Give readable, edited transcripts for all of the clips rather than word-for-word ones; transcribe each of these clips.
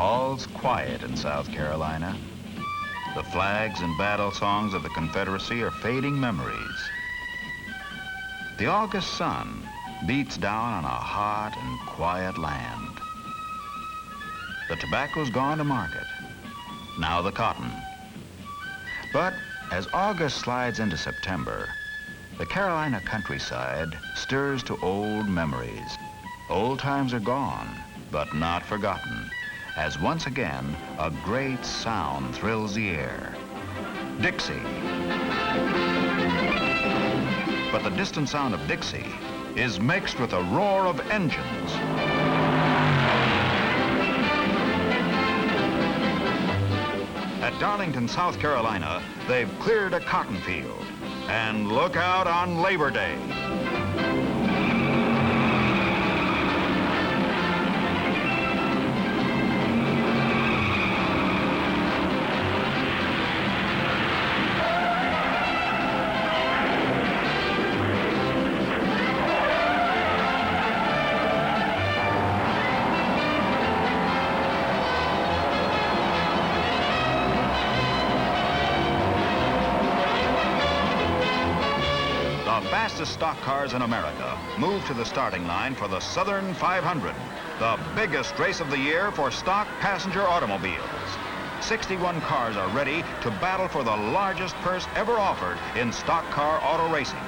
All's quiet in South Carolina. The flags and battle songs of the Confederacy are fading memories. The August sun beats down on a hot and quiet land. The tobacco's gone to market. Now the cotton. But as August slides into September, the Carolina countryside stirs to old memories. Old times are gone, but not forgotten, as once again a great sound thrills the air. Dixie. But the distant sound of Dixie is mixed with the roar of engines. At Darlington, South Carolina, they've cleared a cotton field. And look out on Labor Day. The fastest stock cars in America move to the starting line for the Southern 500, the biggest race of the year for stock passenger automobiles. 61 cars are ready to battle for the largest purse ever offered in stock car auto racing.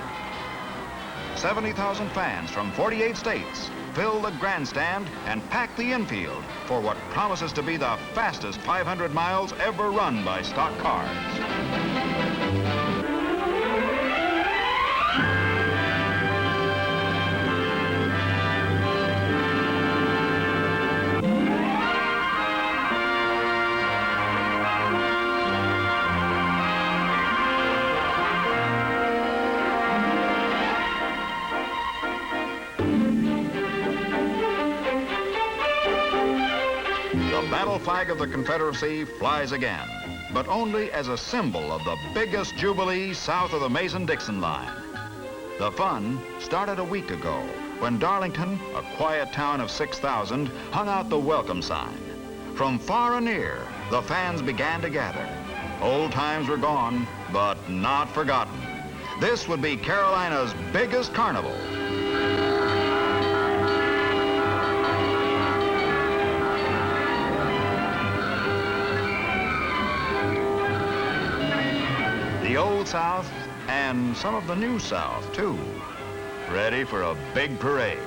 70,000 fans from 48 states fill the grandstand and pack the infield for what promises to be the fastest 500 miles ever run by stock cars. The battle flag of the Confederacy flies again, but only as a symbol of the biggest jubilee south of the Mason-Dixon line. The fun started a week ago when Darlington, a quiet town of 6,000, hung out the welcome sign. From far and near, the fans began to gather. Old times were gone, but not forgotten. This would be Carolina's biggest carnival. The Old South and some of the New South, too, ready for a big parade.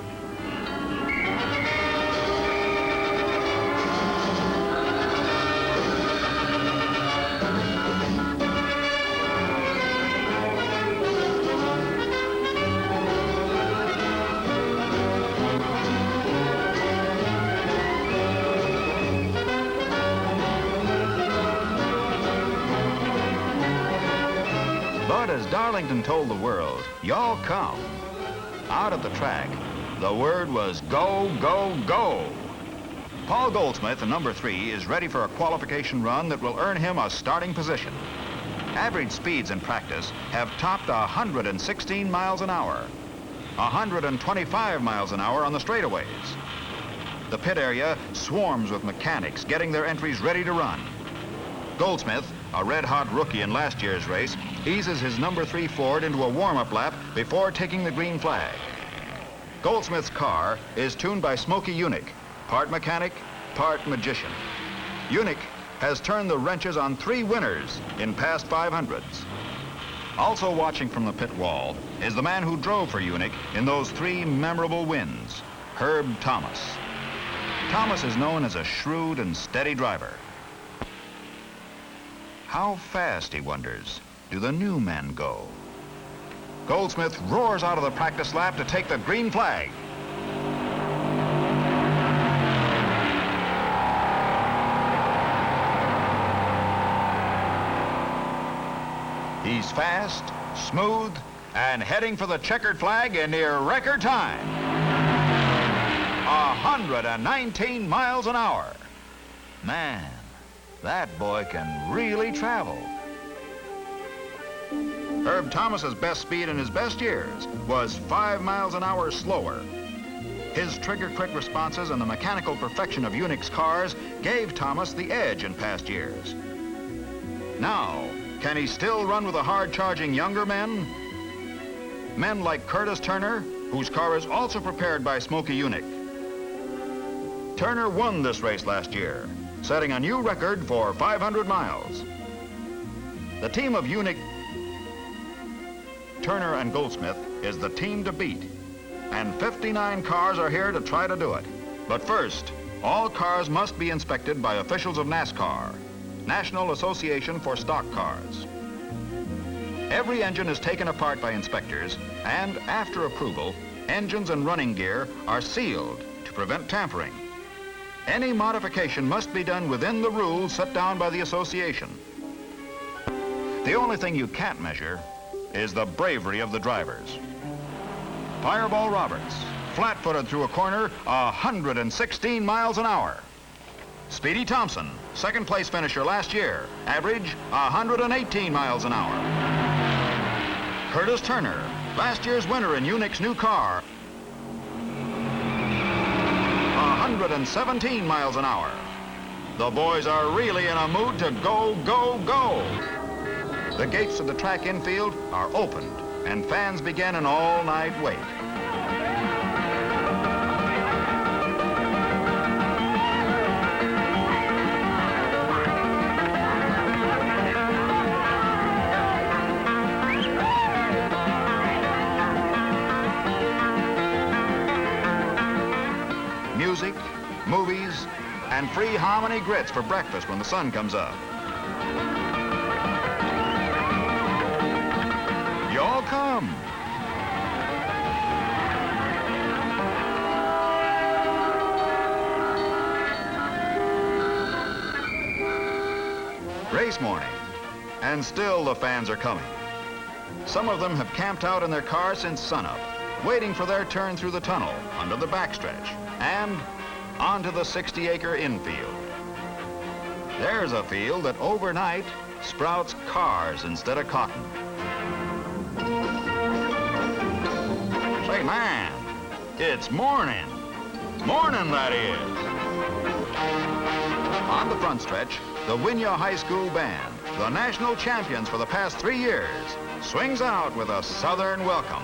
But as Darlington told the world, y'all come. Out at the track, the word was go, go, go. Paul Goldsmith, in number 3, is ready for a qualification run that will earn him a starting position. Average speeds in practice have topped 116 miles an hour, 125 miles an hour on the straightaways. The pit area swarms with mechanics getting their entries ready to run. Goldsmith, a red-hot rookie in last year's race, eases his number 3 Ford into a warm-up lap before taking the green flag. Goldsmith's car is tuned by Smokey Unick, part mechanic, part magician. Unick has turned the wrenches on 3 winners in past 500s. Also watching from the pit wall is the man who drove for Unick in those 3 memorable wins, Herb Thomas. Thomas is known as a shrewd and steady driver. How fast, he wonders, do the new men go? Goldsmith roars out of the practice lap to take the green flag. He's fast, smooth, and heading for the checkered flag in near record time. 119 miles an hour. Man, that boy can really travel. Herb Thomas's best speed in his best years was 5 miles an hour slower. His trigger-quick responses and the mechanical perfection of Unique's cars gave Thomas the edge in past years. Now, can he still run with the hard-charging younger men? Men like Curtis Turner, whose car is also prepared by Smokey Unique. Turner won this race last year, setting a new record for 500 miles. The team of Unique, Turner and Goldsmith is the team to beat, and 59 cars are here to try to do it. But first, all cars must be inspected by officials of NASCAR, National Association for Stock Cars. Every engine is taken apart by inspectors, and after approval, engines and running gear are sealed to prevent tampering. Any modification must be done within the rules set down by the association. The only thing you can't measure is the bravery of the drivers. Fireball Roberts, flat-footed through a corner, 116 miles an hour. Speedy Thompson, second place finisher last year, average 118 miles an hour. Curtis Turner, last year's winner in Unique's new car, 117 miles an hour. The boys are really in a mood to go, go, go. The gates of the track infield are opened, and fans begin an all-night wait. Music, movies, and free hominy grits for breakfast when the sun comes up. Y'all come. Race morning, and still the fans are coming. Some of them have camped out in their cars since sunup, waiting for their turn through the tunnel under the backstretch and onto the 60-acre infield. There's a field that overnight sprouts cars instead of cotton. Say, man, it's morning. Morning, that is. On the front stretch, the Winyah High School Band, the national champions for the past 3 years, swings out with a Southern welcome.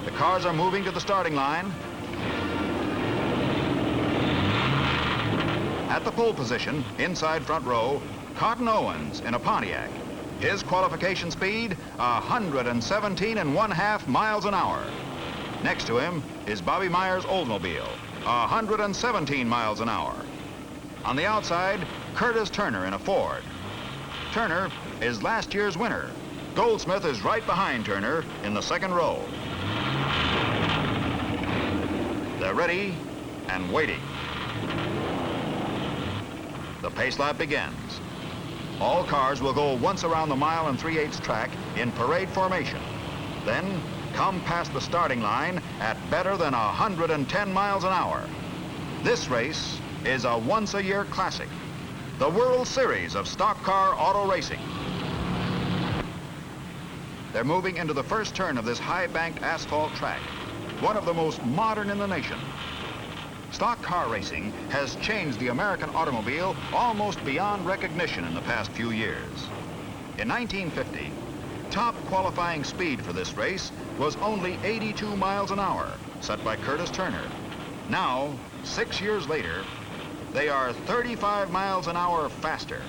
The cars are moving to the starting line. At the pole position, inside front row, Cotton Owens in a Pontiac. His qualification speed, 117 1/2 miles an hour. Next to him is Bobby Meyer's Oldsmobile, 117 miles an hour. On the outside, Curtis Turner in a Ford. Turner is last year's winner. Goldsmith is right behind Turner in the second row. They're ready and waiting. The pace lap begins. All cars will go once around the 1 3/8 track in parade formation. Then come past the starting line at better than 110 miles an hour. This race is a once-a-year classic, the World Series of stock car auto racing. They're moving into the first turn of this high-banked asphalt track, one of the most modern in the nation. Stock car racing has changed the American automobile almost beyond recognition in the past few years. In 1950, top qualifying speed for this race was only 82 miles an hour, set by Curtis Turner. Now, 6 years later, they are 35 miles an hour faster.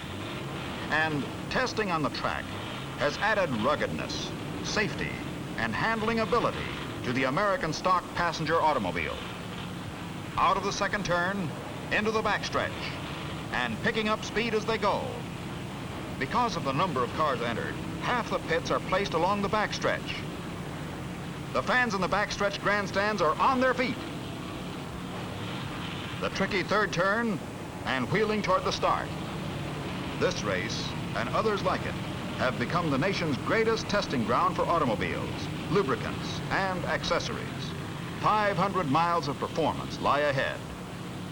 And testing on the track has added ruggedness, safety, and handling ability to the American stock passenger automobile. Out of the second turn, into the backstretch, and picking up speed as they go. Because of the number of cars entered, half the pits are placed along the backstretch. The fans in the backstretch grandstands are on their feet. The tricky third turn, and wheeling toward the start. This race, and others like it, have become the nation's greatest testing ground for automobiles, lubricants, and accessories. 500 miles of performance lie ahead.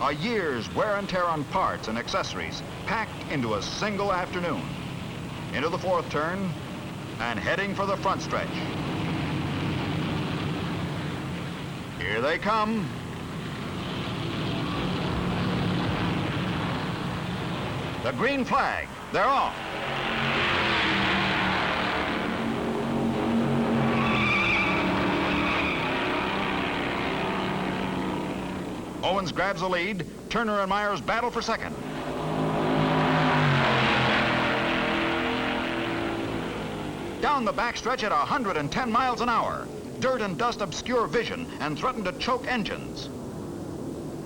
A year's wear and tear on parts and accessories packed into a single afternoon. Into the fourth turn, and heading for the front stretch. Here they come. The green flag. They're off. Owens grabs the lead. Turner and Myers battle for second. Down the backstretch at 110 miles an hour. Dirt and dust obscure vision and threaten to choke engines.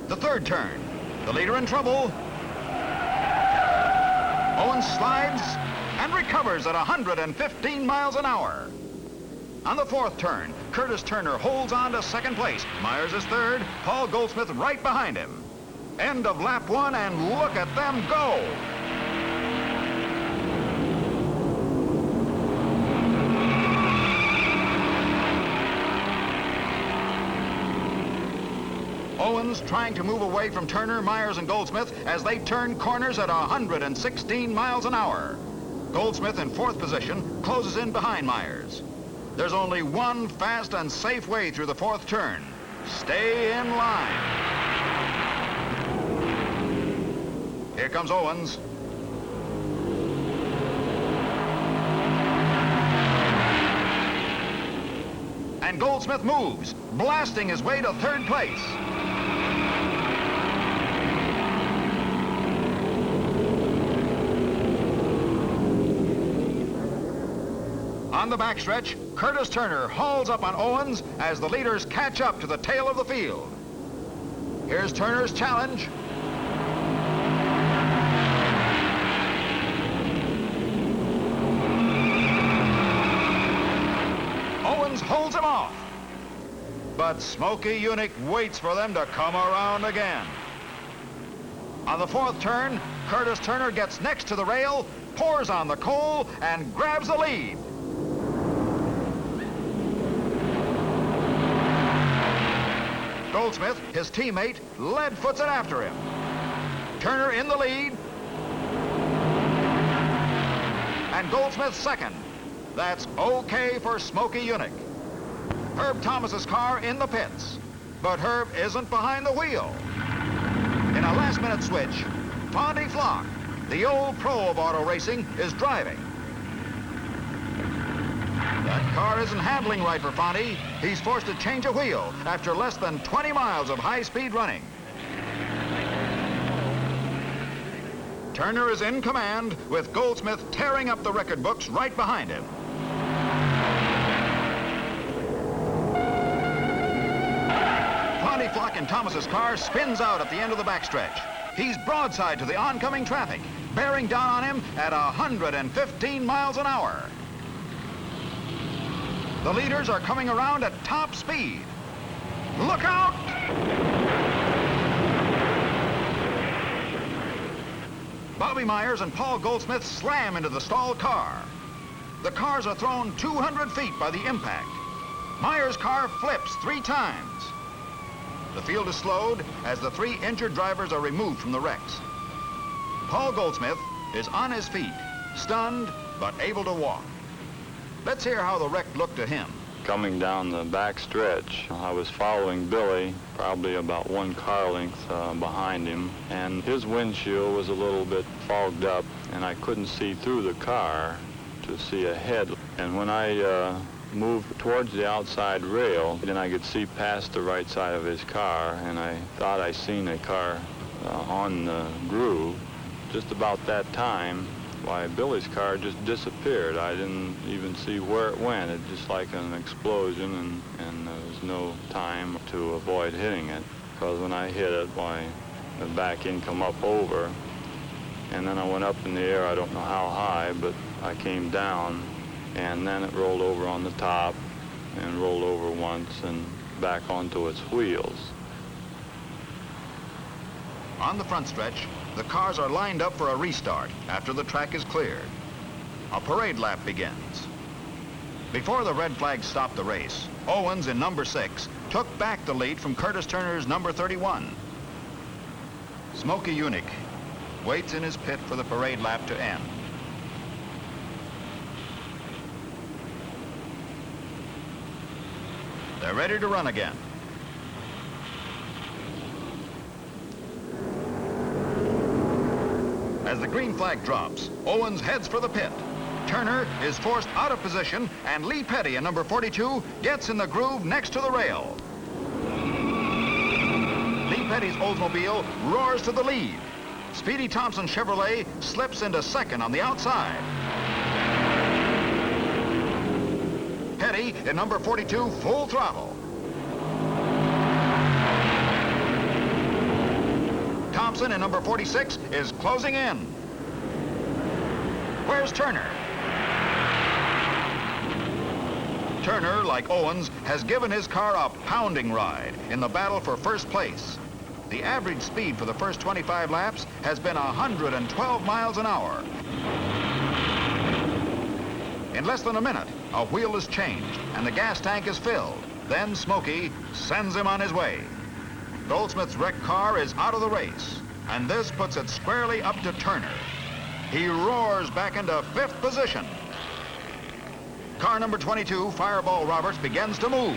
The third turn. The leader in trouble. Owens slides and recovers at 115 miles an hour. On the fourth turn, Curtis Turner holds on to second place. Myers is third, Paul Goldsmith right behind him. End of lap one, and look at them go. Owens trying to move away from Turner, Myers, and Goldsmith as they turn corners at 116 miles an hour. Goldsmith in fourth position closes in behind Myers. There's only one fast and safe way through the fourth turn. Stay in line. Here comes Owens. And Goldsmith moves, blasting his way to third place. On the backstretch, Curtis Turner hauls up on Owens as the leaders catch up to the tail of the field. Here's Turner's challenge. Owens holds him off. But Smokey Yunick waits for them to come around again. On the fourth turn, Curtis Turner gets next to the rail, pours on the coal, and grabs the lead. Goldsmith, his teammate, lead-foots it after him. Turner in the lead. And Goldsmith second. That's okay for Smokey Yunick. Herb Thomas's car in the pits. But Herb isn't behind the wheel. In a last-minute switch, Fonty Flock, the old pro of auto racing, is driving. That car isn't handling right for Fonty. He's forced to change a wheel after less than 20 miles of high-speed running. Turner is in command, with Goldsmith tearing up the record books right behind him. Fonty Flock in Thomas's car spins out at the end of the backstretch. He's broadside to the oncoming traffic, bearing down on him at 115 miles an hour. The leaders are coming around at top speed. Look out! Bobby Myers and Paul Goldsmith slam into the stalled car. The cars are thrown 200 feet by the impact. Myers' car flips 3 times. The field is slowed as the 3 injured drivers are removed from the wrecks. Paul Goldsmith is on his feet, stunned but able to walk. Let's hear how the wreck looked to him. Coming down the back stretch, I was following Billy, probably about 1 car length behind him, and his windshield was a little bit fogged up, and I couldn't see through the car to see ahead. And when I moved towards the outside rail, then I could see past the right side of his car, and I thought I seen a car on the groove. Just about that time, why, Billy's car just disappeared. I didn't even see where it went. It just like an explosion, and there was no time to avoid hitting it. Because when I hit it, why, the back end come up over, and then I went up in the air. I don't know how high, but I came down, and then it rolled over on the top, and rolled over once, and back onto its wheels. On the front stretch, the cars are lined up for a restart after the track is cleared. A parade lap begins. Before the red flag stopped the race, Owens in number 6 took back the lead from Curtis Turner's number 31. Smokey Yunick waits in his pit for the parade lap to end. They're ready to run again. As the green flag drops, Owens heads for the pit. Turner is forced out of position, and Lee Petty in number 42 gets in the groove next to the rail. Lee Petty's Oldsmobile roars to the lead. Speedy Thompson Chevrolet slips into second on the outside. Petty in number 42, full throttle. Thompson in number 46 is closing in. Where's Turner? Turner, like Owens, has given his car a pounding ride in the battle for first place. The average speed for the first 25 laps has been 112 miles an hour. In less than a minute, a wheel is changed and the gas tank is filled. Then Smokey sends him on his way. Goldsmith's wrecked car is out of the race, and this puts it squarely up to Turner. He roars back into fifth position. Car number 22, Fireball Roberts, begins to move.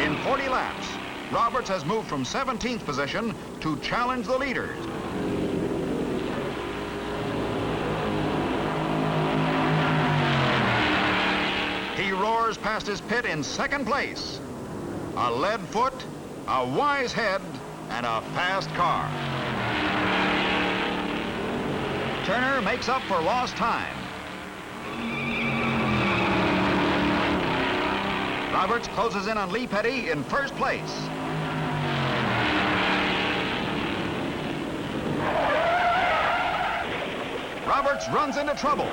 In 40 laps, Roberts has moved from 17th position to challenge the leaders. He roars past his pit in second place. A lead foot, a wise head, and a fast car. Turner makes up for lost time. Roberts closes in on Lee Petty in first place. Roberts runs into trouble.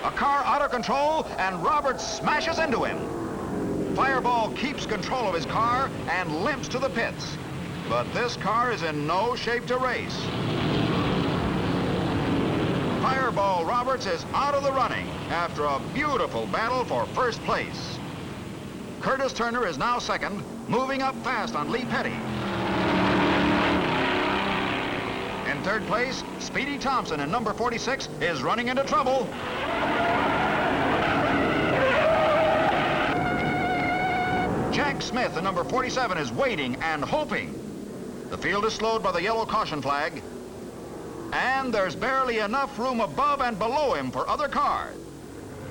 A car out of control, and Roberts smashes into him. Fireball keeps control of his car and limps to the pits. But this car is in no shape to race. Fireball Roberts is out of the running after a beautiful battle for first place. Curtis Turner is now second, moving up fast on Lee Petty. In third place, Speedy Thompson in number 46 is running into trouble. Jack Smith in number 47 is waiting and hoping. The field is slowed by the yellow caution flag, and there's barely enough room above and below him for other cars.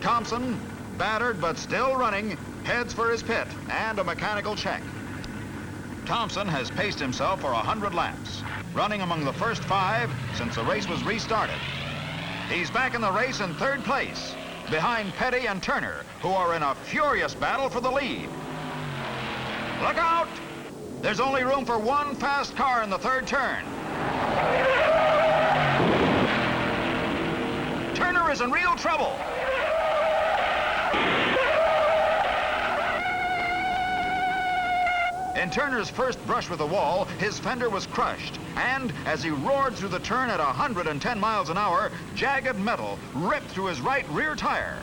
Thompson, battered but still running, heads for his pit and a mechanical check. Thompson has paced himself for 100 laps, running among the first 5 since the race was restarted. He's back in the race in third place, behind Petty and Turner, who are in a furious battle for the lead. Look out! There's only room for one fast car in the third turn. Turner is in real trouble. In Turner's first brush with the wall, his fender was crushed, and as he roared through the turn at 110 miles an hour, jagged metal ripped through his right rear tire.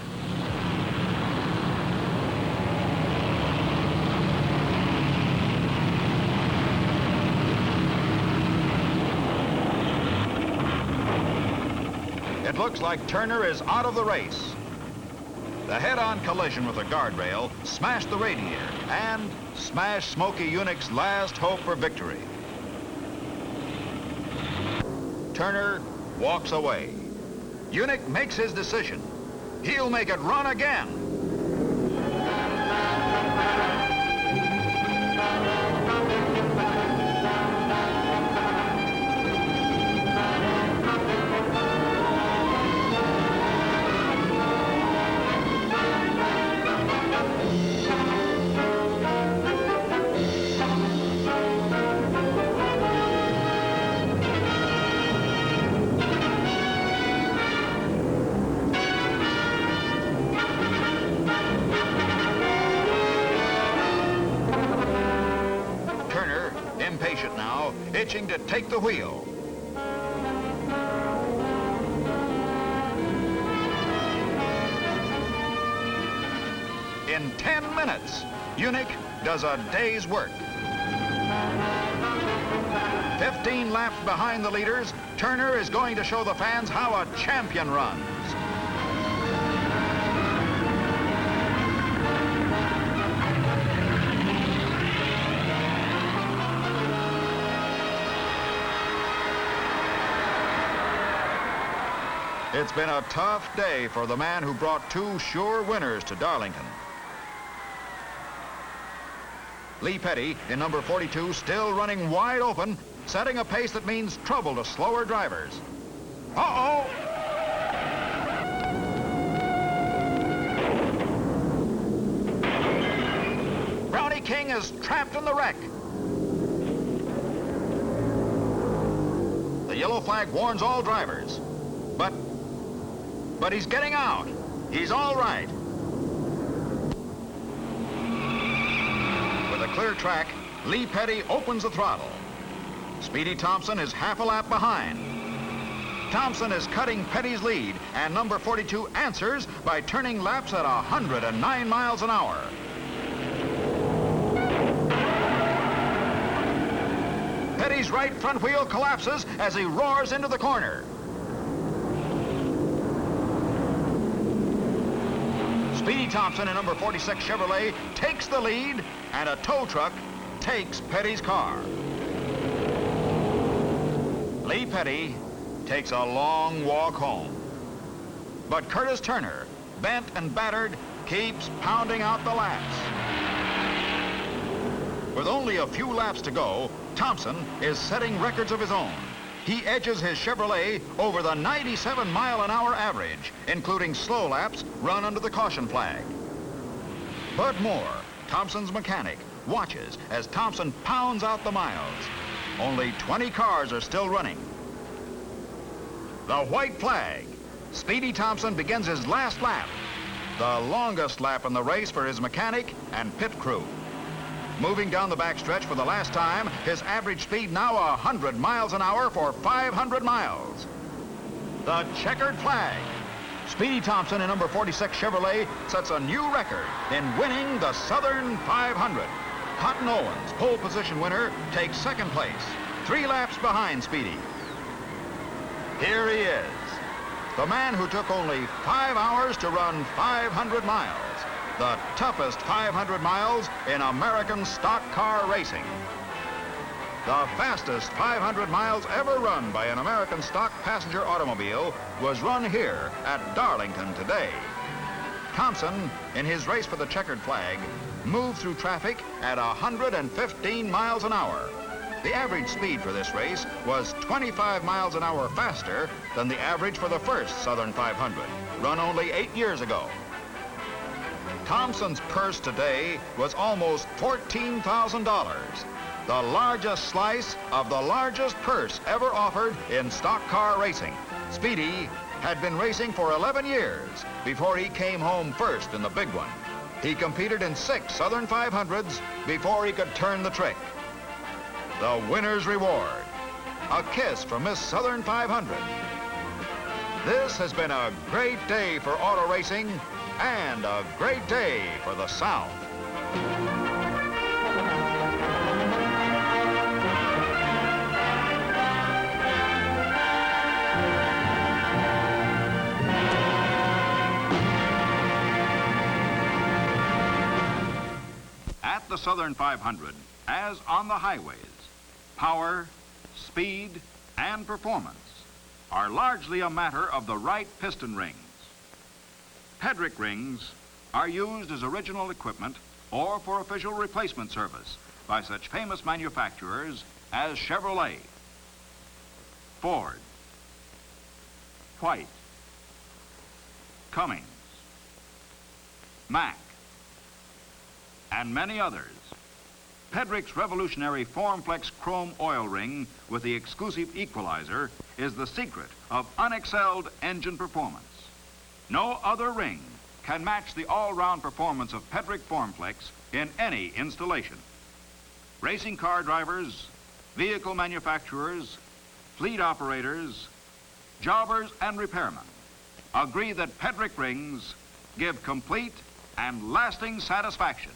It looks like Turner is out of the race. The head-on collision with the guardrail smashed the radiator and smashed Smokey Unick's last hope for victory. Turner walks away. Unick makes his decision. He'll make it run again. Impatient now, itching to take the wheel. In 10 minutes, Unick does a day's work. 15 laps behind the leaders, Turner is going to show the fans how a champion runs. It's been a tough day for the man who brought two sure winners to Darlington. Lee Petty in number 42 still running wide open, setting a pace that means trouble to slower drivers. Uh-oh! Brownie King is trapped in the wreck. The yellow flag warns all drivers. But he's getting out. He's all right. With a clear track, Lee Petty opens the throttle. Speedy Thompson is half a lap behind. Thompson is cutting Petty's lead, and number 42 answers by turning laps at 109 miles an hour. Petty's right front wheel collapses as he roars into the corner. Speedy Thompson in number 46 Chevrolet takes the lead, and a tow truck takes Petty's car. Lee Petty takes a long walk home. But Curtis Turner, bent and battered, keeps pounding out the laps. With only a few laps to go, Thompson is setting records of his own. He edges his Chevrolet over the 97-mile-an-hour average, including slow laps run under the caution flag. Bud Moore, Thompson's mechanic, watches as Thompson pounds out the miles. Only 20 cars are still running. The white flag. Speedy Thompson begins his last lap, the longest lap in the race for his mechanic and pit crew. Moving down the backstretch for the last time, his average speed now 100 miles an hour for 500 miles. The checkered flag. Speedy Thompson in number 46 Chevrolet sets a new record in winning the Southern 500. Cotton Owens, pole position winner, takes second place, 3 laps behind Speedy. Here he is, the man who took only 5 hours to run 500 miles. The toughest 500 miles in American stock car racing. The fastest 500 miles ever run by an American stock passenger automobile was run here at Darlington today. Thompson, in his race for the checkered flag, moved through traffic at 115 miles an hour. The average speed for this race was 25 miles an hour faster than the average for the first Southern 500, run only 8 years ago. Thompson's purse today was almost $14,000, the largest slice of the largest purse ever offered in stock car racing. Speedy had been racing for 11 years before he came home first in the big one. He competed in 6 Southern 500s before he could turn the trick. The winner's reward, a kiss from Miss Southern 500. This has been a great day for auto racing and a great day for the South. At the Southern 500, as on the highways, power, speed, and performance are largely a matter of the right piston rings. Pedrick rings are used as original equipment or for official replacement service by such famous manufacturers as Chevrolet, Ford, White, Cummins, Mack, and many others. Pedrick's revolutionary Formflex chrome oil ring with the exclusive equalizer is the secret of unexcelled engine performance. No other ring can match the all-round performance of Pedrick Formflex in any installation. Racing car drivers, vehicle manufacturers, fleet operators, jobbers, and repairmen agree that Pedrick rings give complete and lasting satisfaction.